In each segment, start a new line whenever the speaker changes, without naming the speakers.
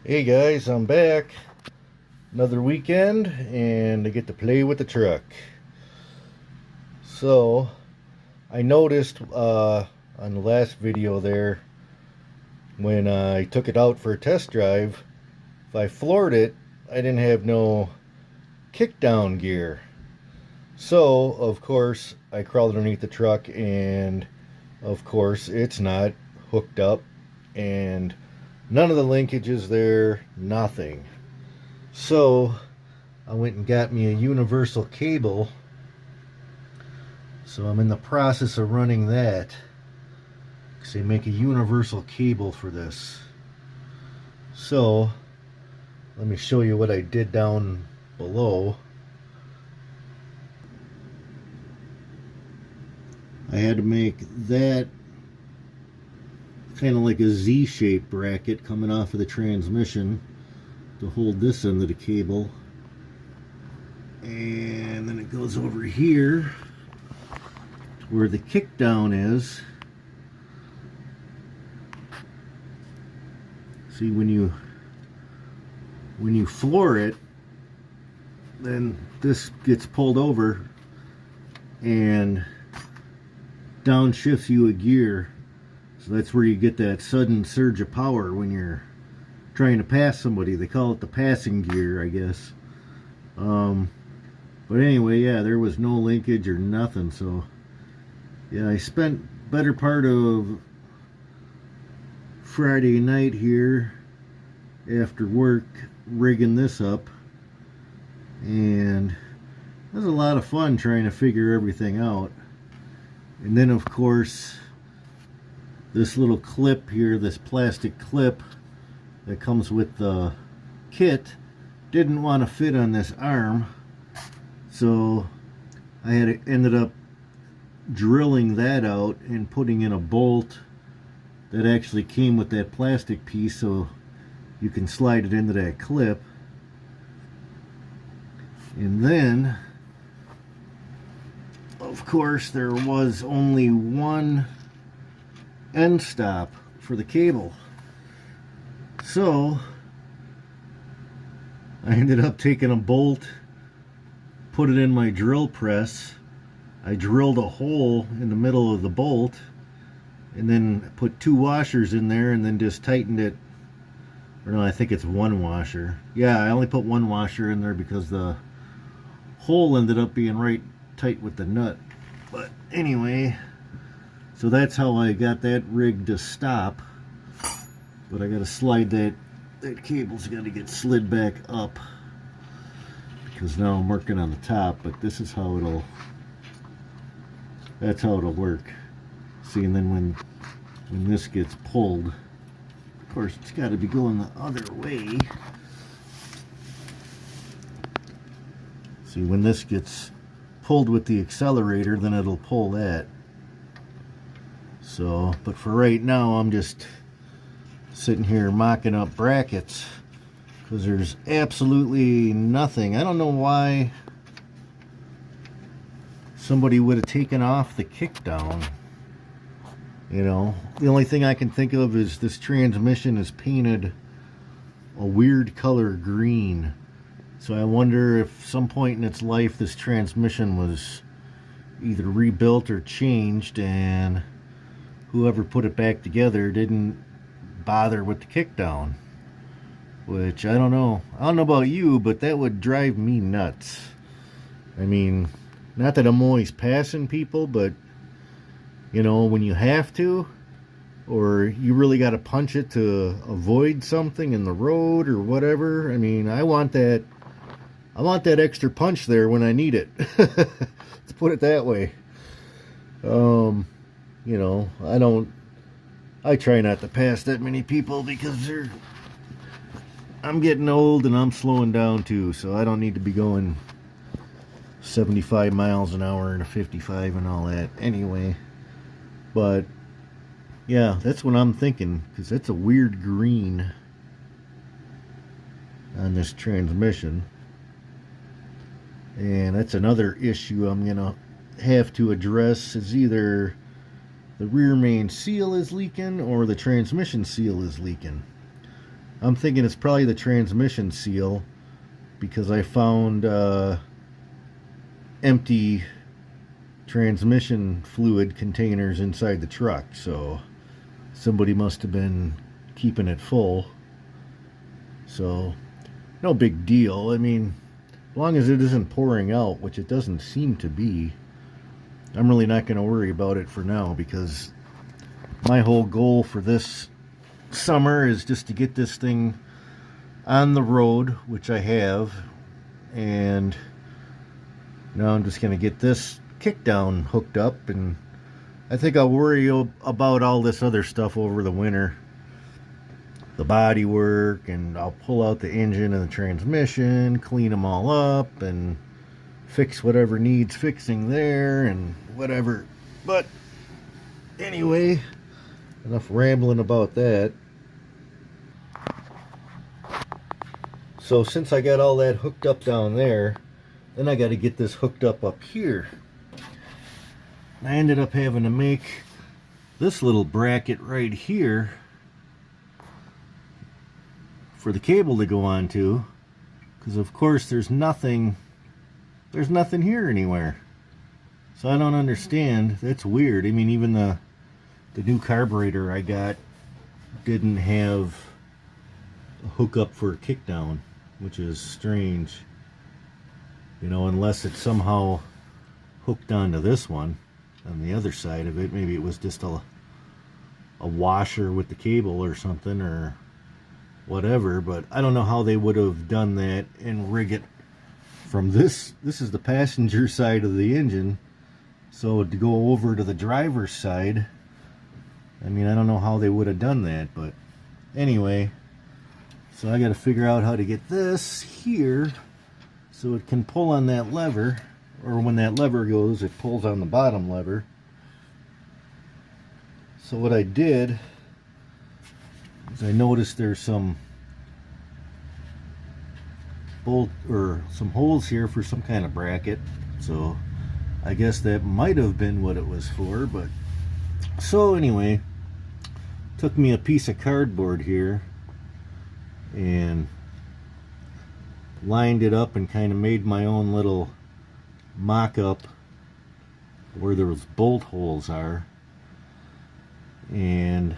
Hey guys, I'm back. Another weekend, and I get to play with the truck. So, I noticed on the last video there, when I took it out for a test drive, if I floored it, I didn't have no kickdown gear. So, of course, I crawled underneath the truck, and of course, it's not hooked up, and none of the linkages there, nothing. So I went and got me a universal cable. So I'm in the process of running that, because they make a universal cable for this. So let me show you what I did down below. I had to make that kind of like a Z-shaped bracket coming off of the transmission to hold this end of the cable, and then it goes over here to where the kickdown is. See, when you floor it, then this gets pulled over and downshifts you a gear. So that's where you get that sudden surge of power when you're trying to pass somebody. They call it the passing gear, I guess. But anyway, yeah, there was no linkage or nothing. So yeah, I spent better part of Friday night here after work rigging this up, and it was a lot of fun trying to figure everything out. And then of course, this little clip here, this plastic clip that comes with the kit, didn't want to fit on this arm, so I ended up drilling that out and putting in a bolt that actually came with that plastic piece, so you can slide it into that clip. And then of course there was only one end stop for the cable, so I ended up taking a bolt, put it in my drill press. I drilled a hole in the middle of the bolt and then put two washers in there and then just tightened it. Or no, I think it's one washer. Yeah, I only put one washer in there because the hole ended up being right tight with the nut. But anyway, so that's how I got that rigged to stop. But I gotta slide that cable's gotta get slid back up, because now I'm working on the top. But this is how that's how it'll work. See, and then when this gets pulled, of course it's got to be going the other way. See, when this gets pulled with the accelerator, then it'll pull that. So, but for right now, I'm just sitting here mocking up brackets because there's absolutely nothing. I don't know why somebody would have taken off the kickdown. You know, the only thing I can think of is this transmission is painted a weird color green. So I wonder if some point in its life this transmission was either rebuilt or changed, and whoever put it back together didn't bother with the kickdown. Which, I don't know. I don't know about you, but that would drive me nuts. I mean, not that I'm always passing people, but you know, when you have to, or you really got to punch it to avoid something in the road or whatever. I mean, I want that extra punch there when I need it. Let's put it that way. You know, I try not to pass that many people because I'm getting old and I'm slowing down too, so I don't need to be going 75 miles an hour and a 55 and all that anyway. But yeah, that's what I'm thinking, because that's a weird green on this transmission. And that's another issue I'm gonna have to address, is either the rear main seal is leaking or the transmission seal is leaking. I'm thinking it's probably the transmission seal, because I found empty transmission fluid containers inside the truck, so somebody must have been keeping it full. So no big deal. I mean, as long as it isn't pouring out, which it doesn't seem to be, I'm really not going to worry about it for now, because my whole goal for this summer is just to get this thing on the road, which I have, and now I'm just going to get this Kickdown hooked up, and I think I'll worry about all this other stuff over the winter, the body work, and I'll pull out the engine and the transmission, clean them all up, and fix whatever needs fixing there and whatever. But anyway, enough rambling about that. So since I got all that hooked up down there, then I got to get this hooked up here. I ended up having to make this little bracket right here for the cable to go onto, because of course there's nothing here anywhere. So I don't understand. That's weird. I mean, even the new carburetor I got didn't have a hookup for a Kickdown, which is strange. You know, unless it's somehow hooked onto this one on the other side of it. Maybe it was just a washer with the cable or something, or whatever, but I don't know how they would have done that and rig it from this is the passenger side of the engine, so to go over to the driver's side, I mean, I don't know how they would have done that. But anyway, so I got to figure out how to get this here so it can pull on that lever, or when that lever goes, it pulls on the bottom lever. So what I did is I noticed there's some bolt or some holes here for some kind of bracket, so I guess that might have been what it was for. But so anyway, took me a piece of cardboard here and lined it up and kind of made my own little mock-up where those bolt holes are. And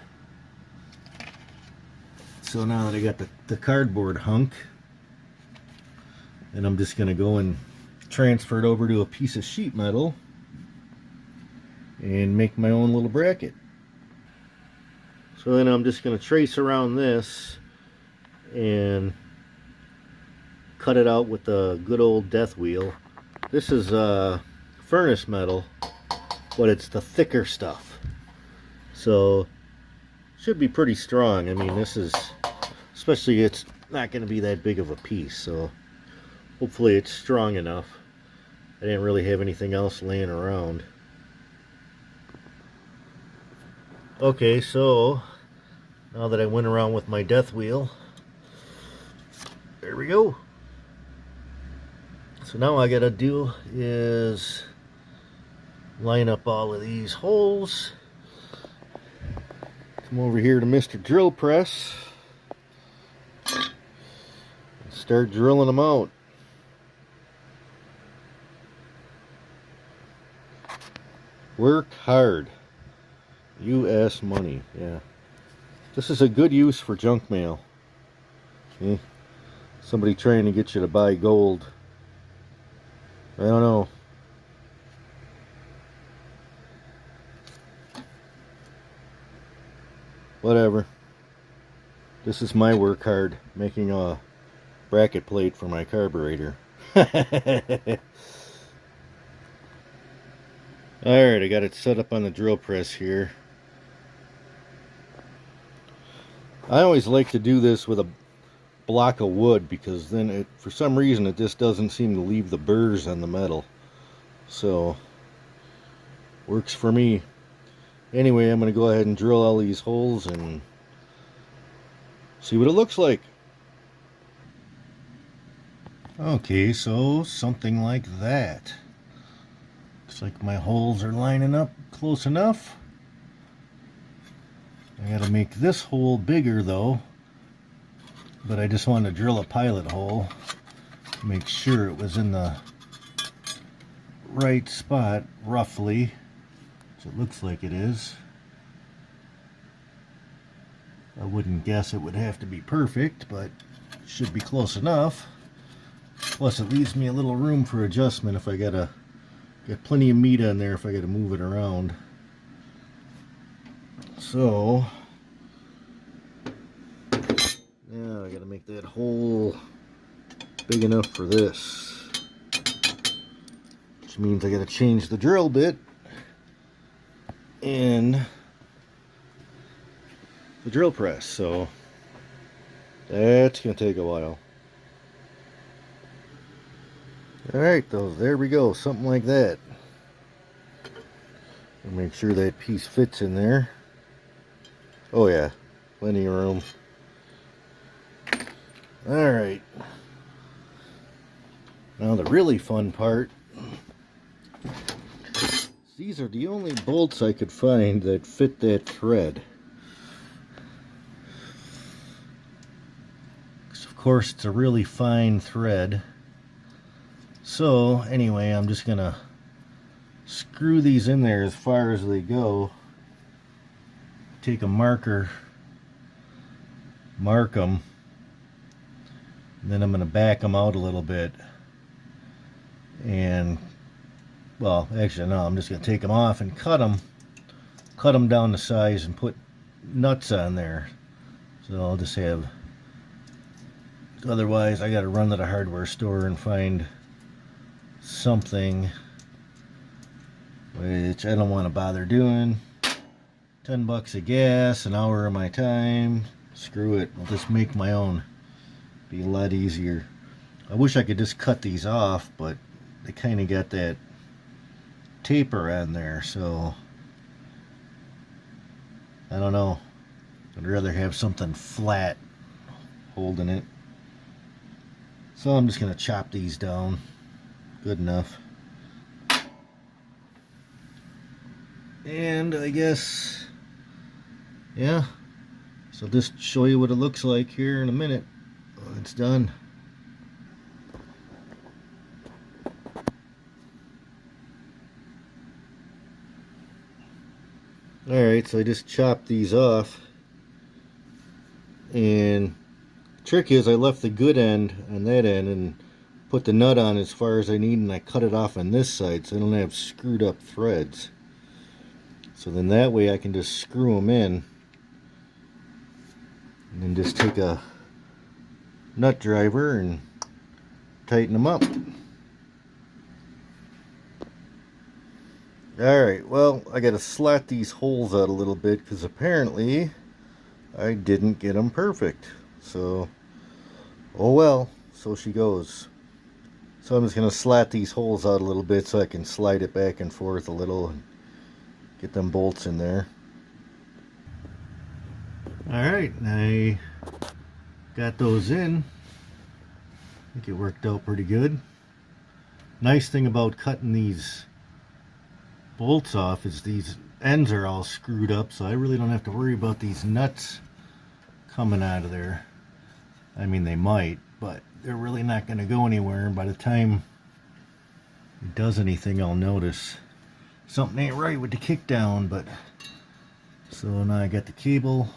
so now that I got the cardboard hunk, and I'm just going to go and transfer it over to a piece of sheet metal and make my own little bracket. So then I'm just going to trace around this and cut it out with the good old death wheel. This is furnace metal, but it's the thicker stuff, so should be pretty strong. I mean, this is, especially, it's not going to be that big of a piece, so hopefully it's strong enough. I didn't really have anything else laying around. Okay, so now that I went around with my death wheel, there we go. So now I gotta do is line up all of these holes. Come over here to Mr. Drill Press and start drilling them out. Work hard. U.S. money. Yeah. This is a good use for junk mail. Okay. Somebody trying to get you to buy gold. I don't know. Whatever. This is my work hard, making a bracket plate for my carburetor. Alright, I got it set up on the drill press here. I always like to do this with a block of wood, because then it, for some reason, it just doesn't seem to leave the burrs on the metal. So, works for me. Anyway, I'm going to go ahead and drill all these holes and see what it looks like. Okay, so something like that. Looks like my holes are lining up close enough. I gotta make this hole bigger though, but I just wanted to drill a pilot hole, make sure it was in the right spot roughly, which it looks like it is. I wouldn't guess it would have to be perfect, but it should be close enough. Plus it leaves me a little room for adjustment if I gotta get plenty of meat on there if I gotta move it around. So now I gotta make that hole big enough for this, which means I gotta change the drill bit and the drill press, so that's gonna take a while. Alright, though, there we go, something like that. And make sure that piece fits in there. Oh yeah, plenty of room. Alright. Now the really fun part. These are the only bolts I could find that fit that thread. Of course, it's a really fine thread. So anyway, I'm just gonna screw these in there as far as they go. Take a marker, mark them, and then I'm gonna back them out a little bit. And well, actually no, I'm just gonna take them off and cut them down to size and put nuts on there. So I'll just have, otherwise I gotta run to the hardware store and find something, which I don't want to bother doing. $10 of gas, an hour of my time. Screw it, I'll just make my own. Be a lot easier. I wish I could just cut these off, but they kind of got that taper on there, so I don't know. I'd rather have something flat holding it. So I'm just gonna chop these down. Good enough. And I guess, yeah, so just show you what it looks like here in a minute when it's done. Alright, so I just chopped these off, and the trick is I left the good end on that end and put the nut on as far as I need, and I cut it off on this side so I don't have screwed up threads. So then that way I can just screw them in and then just take a nut driver and tighten them up. Alright, well, I gotta slot these holes out a little bit because apparently I didn't get them perfect. So, oh well, so she goes. So I'm just going to slat these holes out a little bit so I can slide it back and forth a little and get them bolts in there. Alright, I got those in. I think it worked out pretty good. Nice thing about cutting these bolts off is these ends are all screwed up, so I really don't have to worry about these nuts coming out of there. I mean, they might, but they're really not going to go anywhere, and by the time it does anything I'll notice something ain't right with the kickdown. But so now I got the cable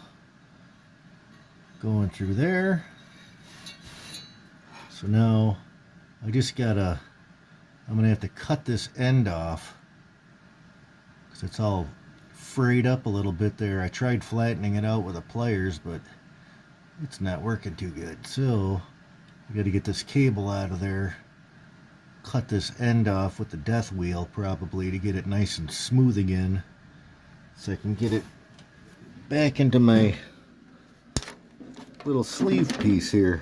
going through there, so now I just gotta, I'm gonna have to cut this end off because it's all frayed up a little bit there. I tried flattening it out with the pliers, but it's not working too good. So I got to get this cable out of there, cut this end off with the death wheel probably to get it nice and smooth again so I can get it back into my little sleeve piece here.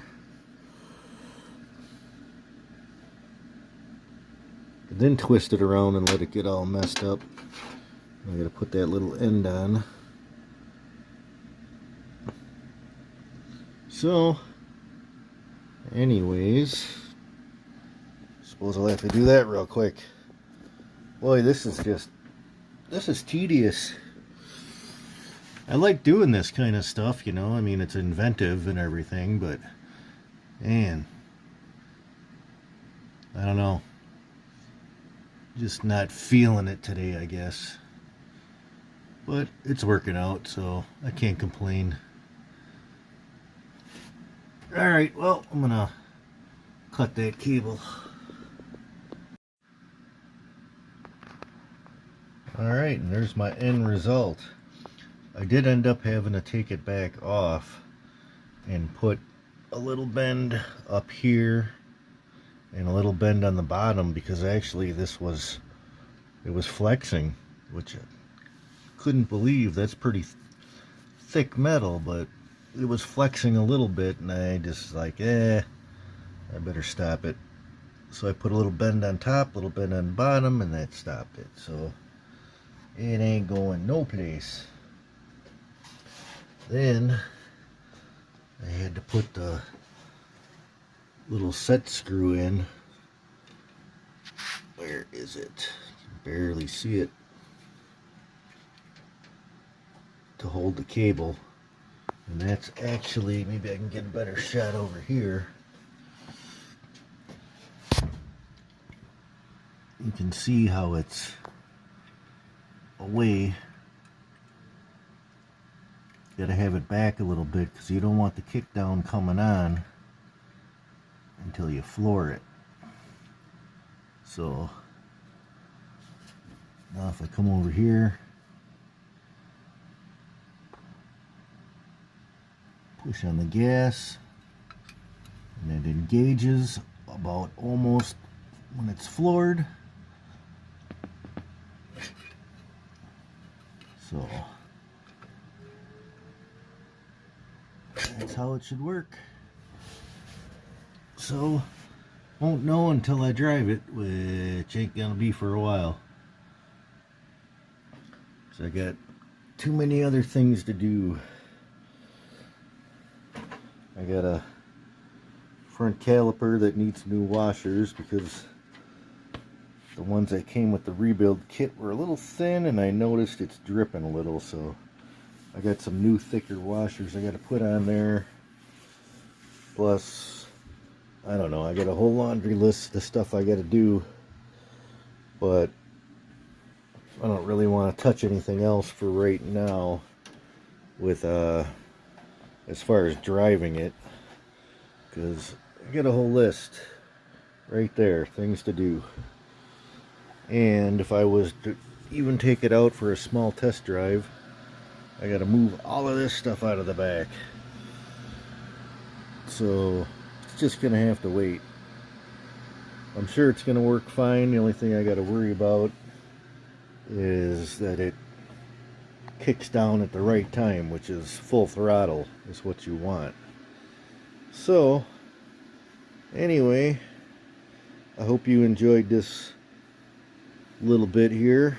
And then twist it around and let it get all messed up. I got to put that little end on. So anyways, suppose I'll have to do that real quick. Boy, this is tedious. I like doing this kind of stuff, you know. I mean, it's inventive and everything, but And I don't know, just not feeling it today, I guess. But it's working out, so I can't complain. Alright, well, I'm gonna cut that cable. Alright, and there's my end result. I did end up having to take it back off and put a little bend up here and a little bend on the bottom, because actually it was flexing, which I couldn't believe. That's pretty thick metal, but it was flexing a little bit, and I just like, I better stop it. So I put a little bend on top, a little bend on the bottom, and that stopped it. So it ain't going no place. Then I had to put the little set screw in. Where is it? You can barely see it. To hold the cable. And that's actually, maybe I can get a better shot over here. You can see how it's away. You gotta have it back a little bit because you don't want the kickdown coming on until you floor it. So now if I come over here, push on the gas, and it engages about almost when it's floored. So that's how it should work. So won't know until I drive it, which ain't gonna be for a while. So I got too many other things to do. I got a front caliper that needs new washers because the ones that came with the rebuild kit were a little thin, and I noticed it's dripping a little, so I got some new thicker washers I got to put on there. Plus, I don't know, I got a whole laundry list of stuff I got to do, but I don't really want to touch anything else for right now with as far as driving it, because I got a whole list right there, things to do. And if I was to even take it out for a small test drive, I got to move all of this stuff out of the back. So it's just gonna have to wait. I'm sure it's gonna work fine. The only thing I got to worry about is that it kicks down at the right time, which is full throttle is what you want. So anyway, I hope you enjoyed this little bit here,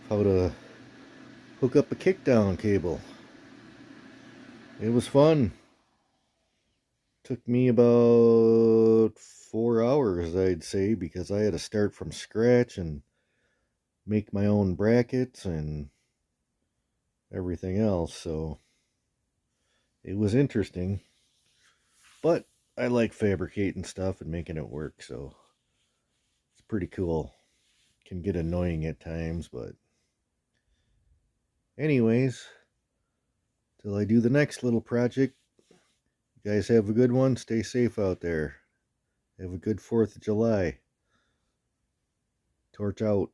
how to hook up a kickdown cable. It was fun. Took me about 4 hours, I'd say, because I had to start from scratch and make my own brackets and everything else. So it was interesting, but I like fabricating stuff and making it work, so it's pretty cool. Can get annoying at times, but anyways, till I do the next little project, you guys have a good one. Stay safe out there. Have a good 4th of July. Torch out.